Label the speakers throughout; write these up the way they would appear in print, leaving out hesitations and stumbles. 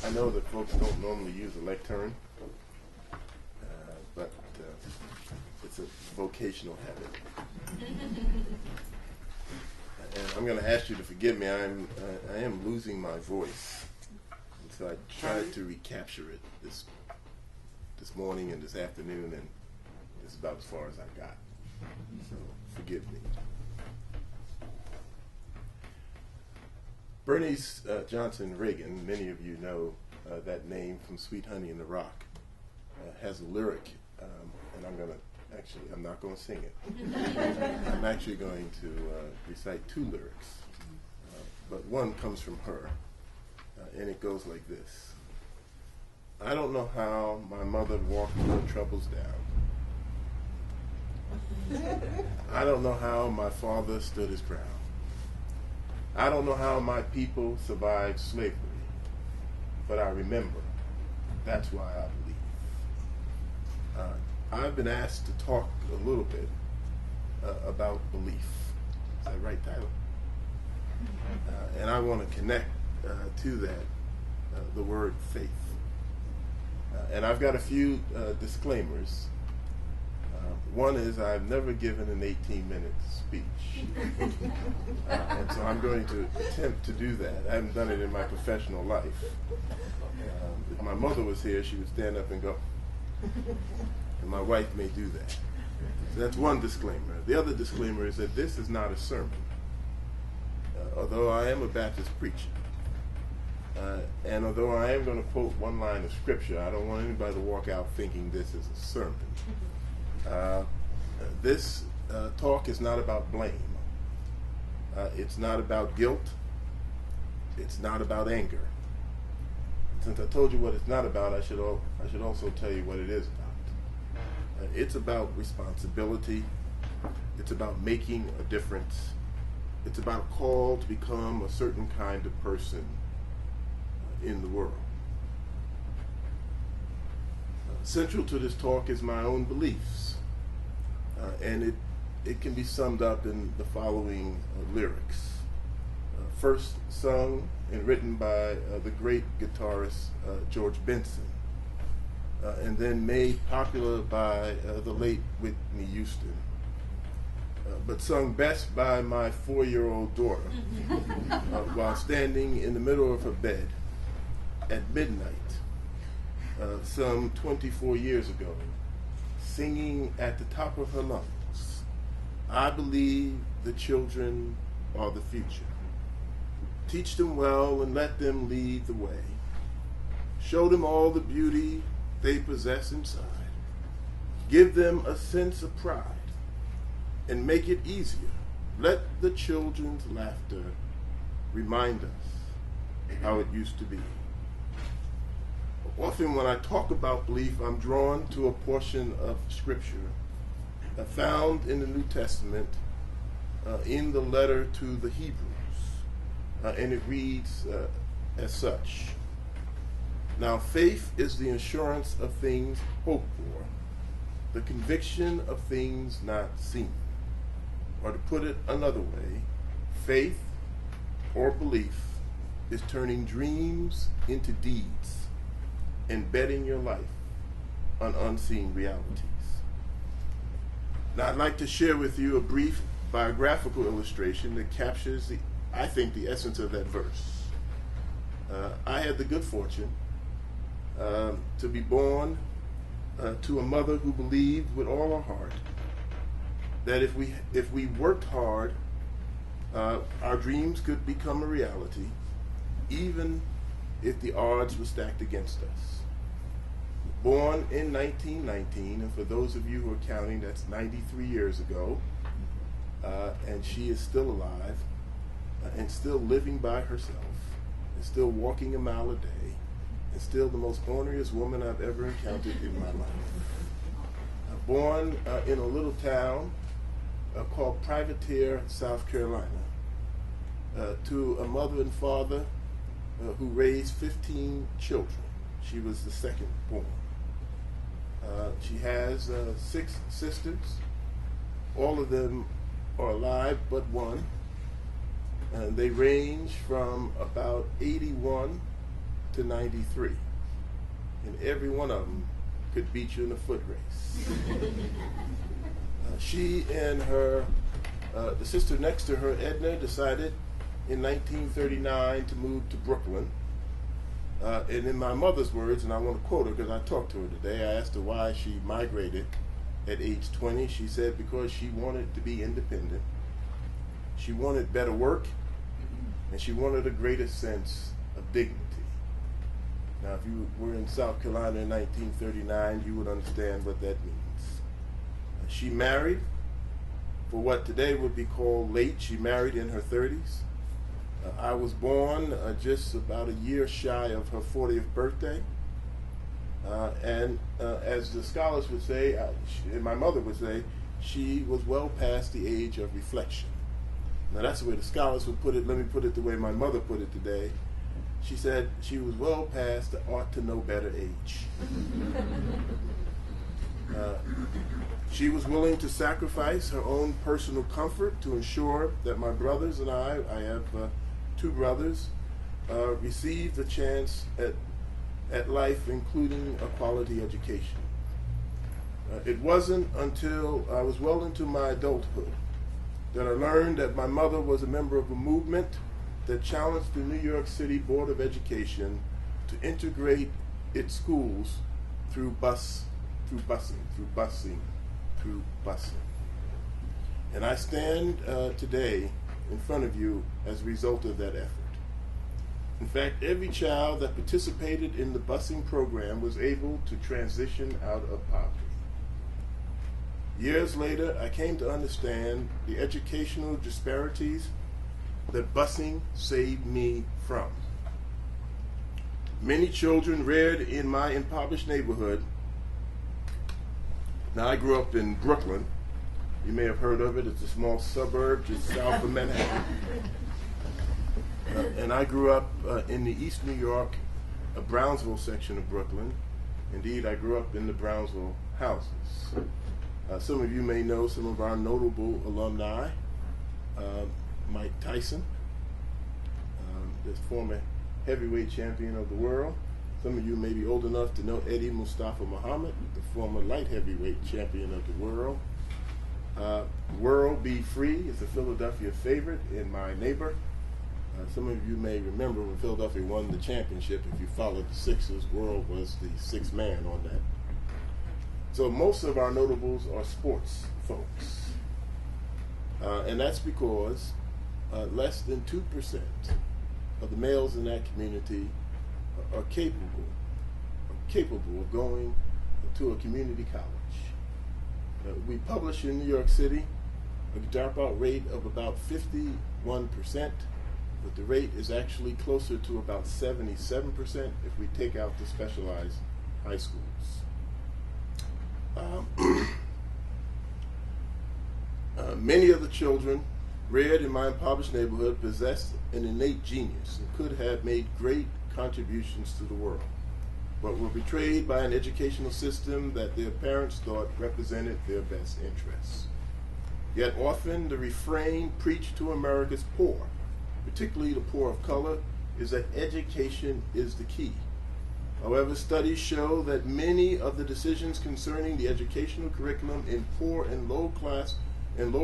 Speaker 1: I know that folks don't normally use a lectern, but it's a vocational habit. And I'm going to ask you to forgive me. I am losing my voice, and so I tried to recapture it this morning and this afternoon, and it's about as far as I got. So forgive me. Bernice Johnson Reagan, many of you know that name from Sweet Honey in the Rock, has a lyric, and I'm not going to sing it. I'm actually going to recite two lyrics, but one comes from her, and it goes like this. I don't know how my mother walked her troubles down. I don't know how my father stood his ground. I don't know how my people survived slavery, but I remember. That's why I believe. I've been asked to talk a little bit about belief. Is that right, Tyler? And I want to connect to that the word faith. And I've got a few disclaimers. One is I've never given an 18-minute speech. And so I'm going to attempt to do that. I haven't done it in my professional life. If my mother was here, she would stand up and go. And my wife may do that. So that's one disclaimer. The other disclaimer is that this is not a sermon. Although I am a Baptist preacher, and although I am going to quote one line of scripture, I don't want anybody to walk out thinking this is a sermon. This talk is not about blame. It's not about guilt. It's not about anger. Since I told you what it's not about, I should also tell you what it is about. It's about responsibility. It's about making a difference. It's about a call to become a certain kind of person in the world. Central to this talk is my own beliefs, and it can be summed up in the following lyrics. First sung and written by the great guitarist George Benson, and then made popular by the late Whitney Houston, but sung best by my 4-year-old daughter while standing in the middle of her bed at midnight some 24 years ago, singing at the top of her lungs, I believe the children are the future. Teach them well and let them lead the way. Show them all the beauty they possess inside. Give them a sense of pride and make it easier. Let the children's laughter remind us how it used to be. Often when I talk about belief, I'm drawn to a portion of Scripture found in the New Testament in the letter to the Hebrews. And it reads as such. Now faith is the assurance of things hoped for, the conviction of things not seen. Or to put it another way, faith or belief is turning dreams into deeds and betting your life on unseen realities. Now I'd like to share with you a brief biographical illustration that captures I think the essence of that verse. I had the good fortune to be born to a mother who believed with all her heart that if we worked hard, our dreams could become a reality, even if the odds were stacked against us. Born in 1919, and for those of you who are counting, that's 93 years ago, and she is still alive and still living by herself, and still walking a mile a day, and still the most ornery woman I've ever encountered in my life. Born in a little town called Privateer, South Carolina, to a mother and father who raised 15 children. She was the second born. She has 6 sisters. All of them are alive but one. They range from about 81 to 93, and every one of them could beat you in a foot race. She and her, the sister next to her, Edna, decided in 1939 to move to Brooklyn. And in my mother's words, and I want to quote her because I talked to her today, I asked her why she migrated at age 20. She said because she wanted to be independent, she wanted better work, and she wanted a greater sense of dignity. Now, if you were in South Carolina in 1939, you would understand what that means. She married for what today would be called late. She married in her 30s. I was born just about a year shy of her 40th birthday. And as the scholars would say, and my mother would say, she was well past the age of reflection. Now that's the way the scholars would put it. Let me put it the way my mother put it today. She said she was well past the ought to know better age. She was willing to sacrifice her own personal comfort to ensure that my brothers and I have two brothers, received the chance at life, including a quality education. It wasn't until I was well into my adulthood that I learned that my mother was a member of a movement that challenged the New York City Board of Education to integrate its schools through busing. And I stand today in front of you as a result of that effort. In fact, every child that participated in the busing program was able to transition out of poverty. Years later, I came to understand the educational disparities that busing saved me from. Many children reared in my impoverished neighborhood. Now, I grew up in Brooklyn. You may have heard of it. It's a small suburb just south of Manhattan. And I grew up in the East New York, Brownsville section of Brooklyn. Indeed, I grew up in the Brownsville houses. Some of you may know some of our notable alumni. Mike Tyson, the former heavyweight champion of the world. Some of you may be old enough to know Eddie Mustafa Muhammad, the former light heavyweight champion of the world. World Be Free is a Philadelphia favorite in my neighbor. Some of you may remember when Philadelphia won the championship. If you followed the Sixers, World was the sixth man on that. So most of our notables are sports folks. And that's because less than 2% of the males in that community are capable of going to a community college. We publish in New York City a dropout rate of about 51%, but the rate is actually closer to about 77% if we take out the specialized high schools. Many of the children reared in my impoverished neighborhood possessed an innate genius and could have made great contributions to the world, but were betrayed by an educational system that their parents thought represented their best interests. Yet often the refrain preached to America's poor, particularly the poor of color, is that education is the key. However, studies show that many of the decisions concerning the educational curriculum in poor and lower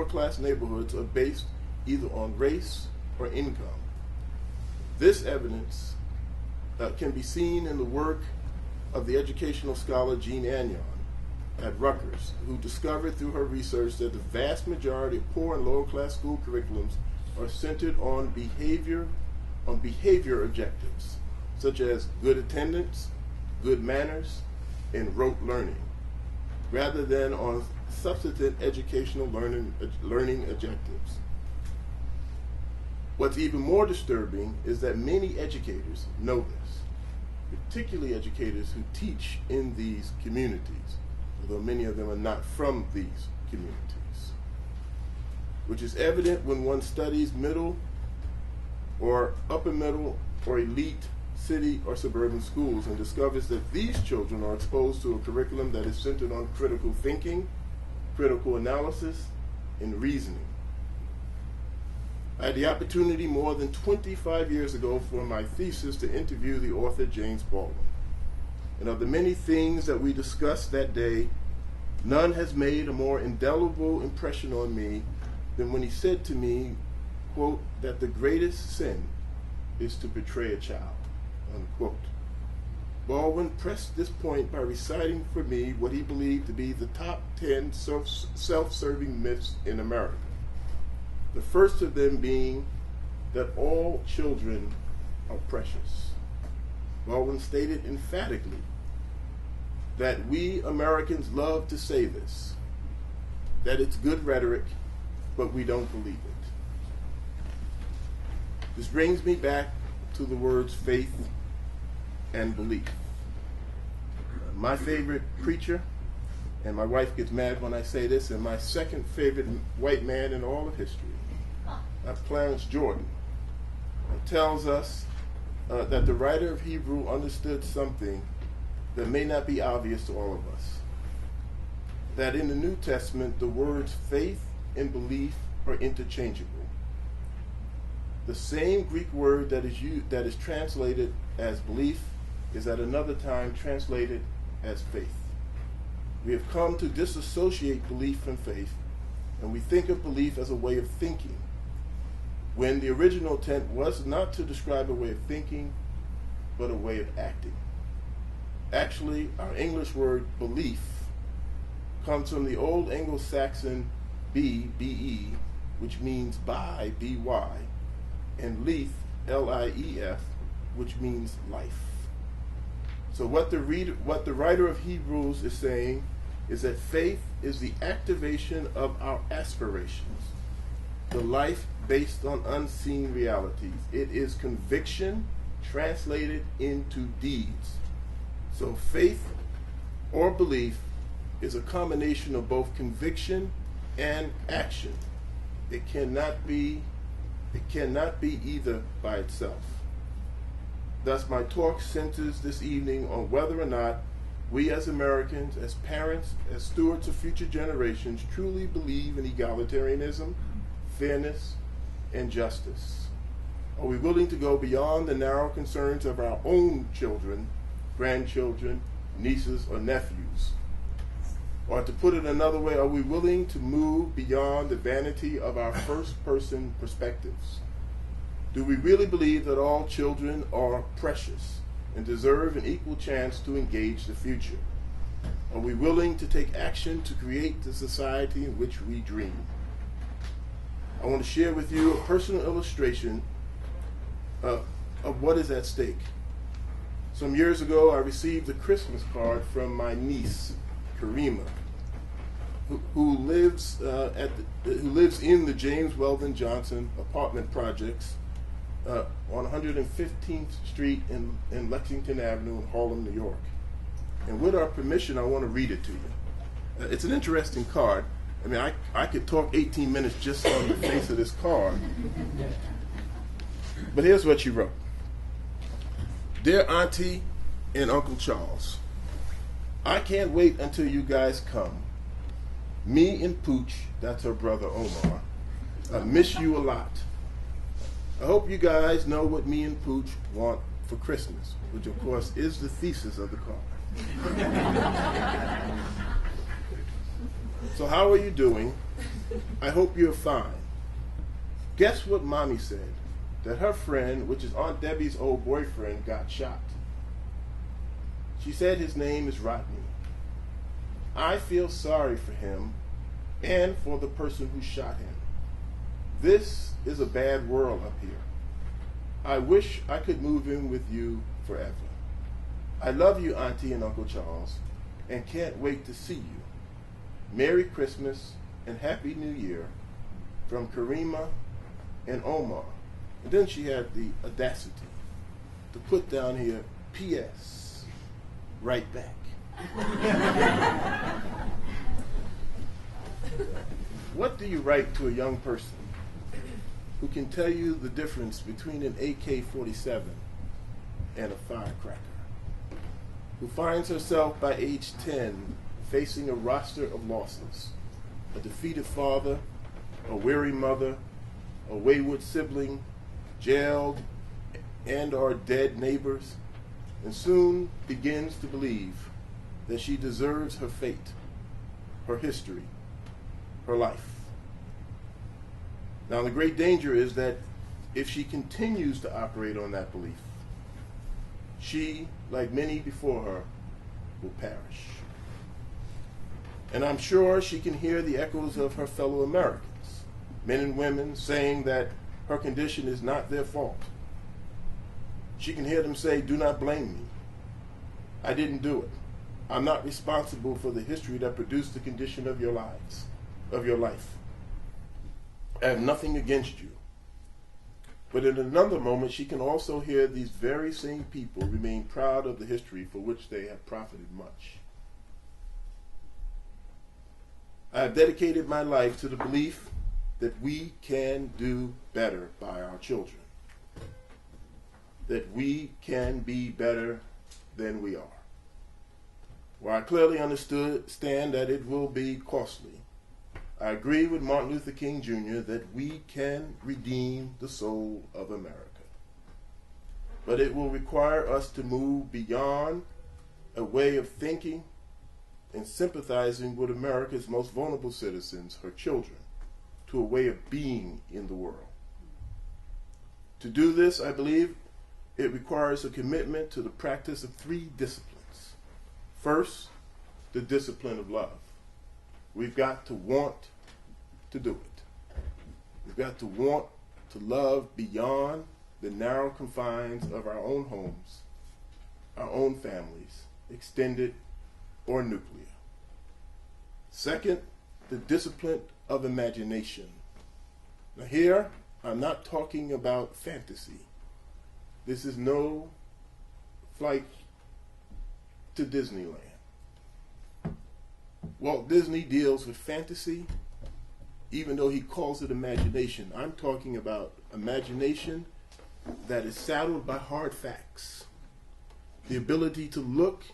Speaker 1: class neighborhoods are based either on race or income. This evidence can be seen in the work of the educational scholar Jean Agnon at Rutgers, who discovered through her research that the vast majority of poor and lower class school curriculums are centered on behavior objectives, such as good attendance, good manners, and rote learning, rather than on substantive educational learning objectives. What's even more disturbing is that many educators know this, particularly educators who teach in these communities, although many of them are not from these communities, which is evident when one studies middle or upper middle or elite city or suburban schools and discovers that these children are exposed to a curriculum that is centered on critical thinking, critical analysis, and reasoning. I had the opportunity more than 25 years ago for my thesis to interview the author James Baldwin. And of the many things that we discussed that day, none has made a more indelible impression on me than when he said to me, quote, that the greatest sin is to betray a child, unquote. Baldwin pressed this point by reciting for me what he believed to be the top 10 self-serving myths in America. The first of them being that all children are precious. Baldwin stated emphatically that we Americans love to say this, that it's good rhetoric, but we don't believe it. This brings me back to the words faith and belief. My favorite preacher, and my wife gets mad when I say this, and my second favorite white man in all of history, Clarence Jordan, tells us that the writer of Hebrew understood something that may not be obvious to all of us. That in the New Testament, the words faith and belief are interchangeable. The same Greek word that is translated as belief is at another time translated as faith. We have come to disassociate belief from faith, and we think of belief as a way of thinking, when the original intent was not to describe a way of thinking, but a way of acting. Actually, our English word belief comes from the Old Anglo-Saxon be, which means by, by, and lief, lief, which means life. So what the writer of Hebrews is saying is that faith is the activation of our aspirations, the life based on unseen realities. It is conviction translated into deeds. So faith or belief is a combination of both conviction and action. It cannot be either by itself. Thus, my talk centers this evening on whether or not we as Americans, as parents, as stewards of future generations, truly believe in egalitarianism, fairness, and justice. Are we willing to go beyond the narrow concerns of our own children, grandchildren, nieces, or nephews? Or to put it another way, are we willing to move beyond the vanity of our first-person perspectives? Do we really believe that all children are precious and deserve an equal chance to engage the future? Are we willing to take action to create the society in which we dream? I want to share with you a personal illustration of what is at stake. Some years ago, I received a Christmas card from my niece, Karima, who lives in the James Weldon Johnson apartment projects on 115th Street in Lexington Avenue in Harlem, New York. And with our permission, I want to read it to you. It's an interesting card. I mean, I could talk 18 minutes just on the face of this card. But here's what she wrote. Dear Auntie and Uncle Charles, I can't wait until you guys come. Me and Pooch, that's her brother Omar, I miss you a lot. I hope you guys know what me and Pooch want for Christmas, which of course is the thesis of the card. So how are you doing? I hope you're fine. Guess what Mommy said? That her friend, which is Aunt Debbie's old boyfriend, got shot. She said his name is Rodney. I feel sorry for him and for the person who shot him. This is a bad world up here. I wish I could move in with you forever. I love you, Auntie and Uncle Charles, and can't wait to see you. Merry Christmas and Happy New Year from Karima and Omar. And then she had the audacity to put down here, P.S., right back. What do you write to a young person who can tell you the difference between an AK-47 and a firecracker? Who finds herself by age 10 facing a roster of losses, a defeated father, a weary mother, a wayward sibling, jailed and or dead neighbors, and soon begins to believe that she deserves her fate, her history, her life. Now the great danger is that if she continues to operate on that belief, she, like many before her, will perish. And I'm sure she can hear the echoes of her fellow Americans, men and women, saying that her condition is not their fault. She can hear them say, "Do not blame me. I didn't do it. I'm not responsible for the history that produced the condition of your lives, of your life. I have nothing against you." But in another moment, she can also hear these very same people remain proud of the history for which they have profited much. I have dedicated my life to the belief that we can do better by our children, that we can be better than we are. While I clearly understand that it will be costly, I agree with Martin Luther King Jr. that we can redeem the soul of America. But it will require us to move beyond a way of thinking and sympathizing with America's most vulnerable citizens, her children, to a way of being in the world. To do this, I believe it requires a commitment to the practice of 3 disciplines. First, the discipline of love. We've got to want to do it. We've got to want to love beyond the narrow confines of our own homes, our own families, extended or nuclear. Second, the discipline of imagination. Now here, I'm not talking about fantasy. This is no flight to Disneyland. Walt Disney deals with fantasy, even though he calls it imagination. I'm talking about imagination that is saddled by hard facts. The ability to look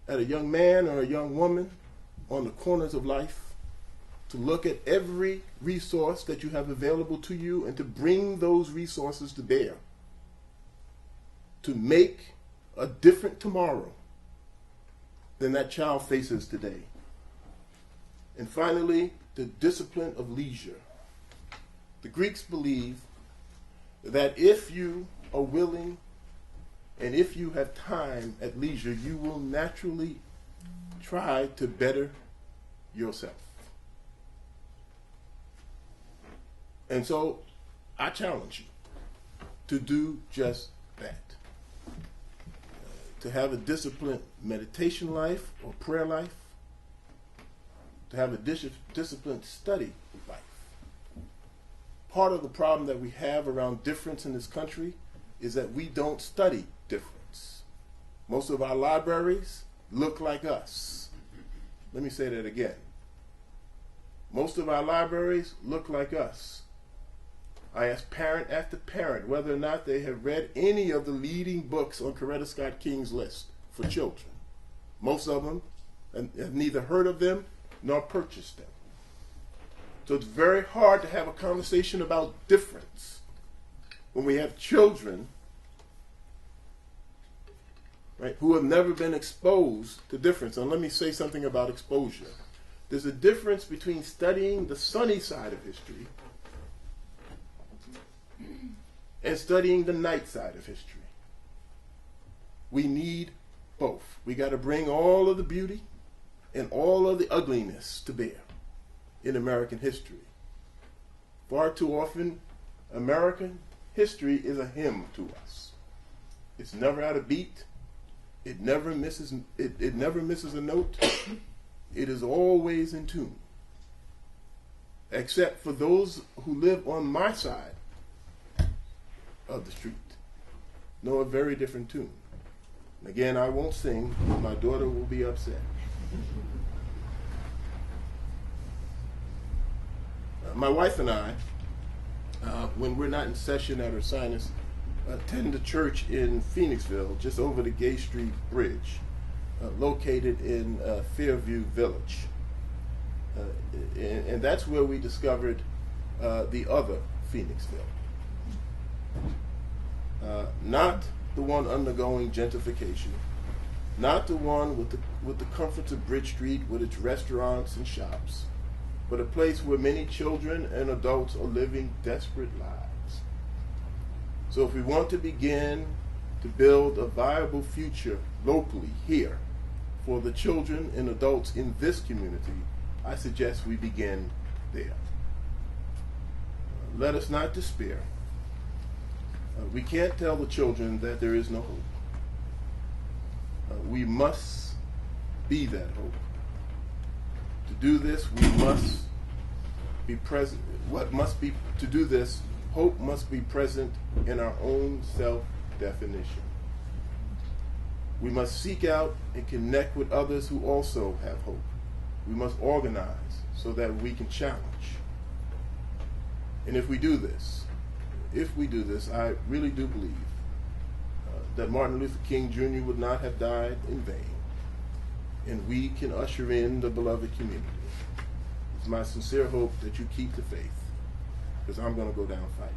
Speaker 1: at a young man or a young woman on the corners of life, to look at every resource that you have available to you and to bring those resources to bear, to make a different tomorrow than that child faces today. And finally, the discipline of leisure. The Greeks believe that if you are willing and if you have time at leisure, you will naturally try to better yourself. And so I challenge you to do just that. To have a disciplined meditation life or prayer life, to have a disciplined study life. Part of the problem that we have around difference in this country is that we don't study difference. Most of our libraries look like us. Let me say that again. Most of our libraries look like us. I ask parent after parent whether or not they have read any of the leading books on Coretta Scott King's list for children. Most of them have neither heard of them nor purchased them. So it's very hard to have a conversation about difference when we have children, right, who have never been exposed to difference. And let me say something about exposure. There's a difference between studying the sunny side of history and studying the night side of history. We need both. We got to bring all of the beauty and all of the ugliness to bear in American history. Far too often, American history is a hymn to us. It's never out of beat. It never misses a note. It is always in tune. Except for those who live on my side of the street. Know a very different tune. And again, I won't sing. My daughter will be upset. My wife and I, when we're not in session at Ursinus, attend a church in Phoenixville, just over the Gay Street Bridge, located in Fairview Village. And that's where we discovered the other Phoenixville. Not the one undergoing gentrification, not the one with the comforts of Bridge Street with its restaurants and shops, but a place where many children and adults are living desperate lives. So if we want to begin to build a viable future locally here for the children and adults in this community, I suggest we begin there. Let us not despair. We can't tell the children that there is no hope. We must be that hope. To do this, we must be present. To do this, hope must be present in our own self-definition. We must seek out and connect with others who also have hope. We must organize so that we can challenge. And if we do this, I really do believe that Martin Luther King Jr. would not have died in vain, and we can usher in the beloved community. It's my sincere hope that you keep the faith, because I'm going to go down fighting.